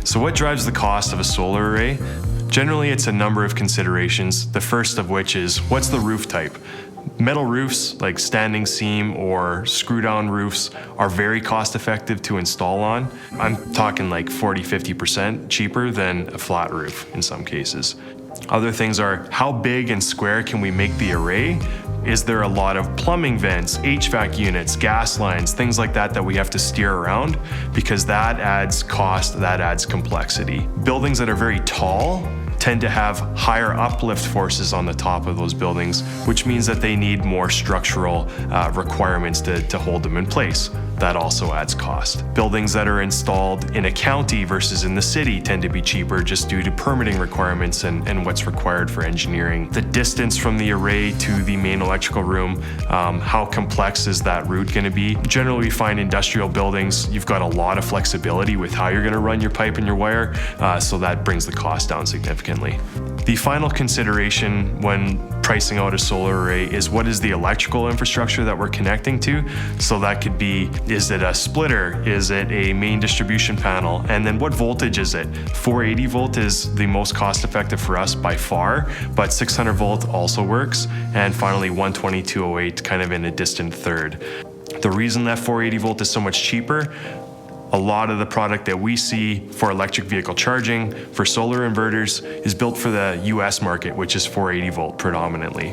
So what drives the cost of a solar array? Generally, it's a number of considerations, the first of which is what's the roof type? Metal roofs like standing seam or screw-down roofs are very cost-effective to install on. I'm talking like 40–50% cheaper than a flat roof in some cases. Other things are how big and square can we make the array? Is there a lot of plumbing vents, HVAC units, gas lines, things like that that we have to steer around? Because that adds cost, that adds complexity. Buildings that are very tall tend to have higher uplift forces on the top of those buildings, which means that they need more structural requirements to hold them in place. That also adds cost. Buildings that are installed in a county versus in the city tend to be cheaper just due to permitting requirements and what's required for engineering. The distance from the array to the main electrical room, how complex is that route going to be? Generally, we find industrial buildings, you've got a lot of flexibility with how you're going to run your pipe and your wire, so that brings the cost down significantly. The final consideration when pricing out a solar array is what is the electrical infrastructure that we're connecting to? So that could be, is it a splitter? Is it a main distribution panel? And then what voltage is it? 480 volt is the most cost effective for us by far, but 600 volt also works. And finally 12208 kind of in a distant third. The reason that 480 volt is so much cheaper, a lot of the product that we see for electric vehicle charging, for solar inverters, is built for the US market, which is 480 volt predominantly.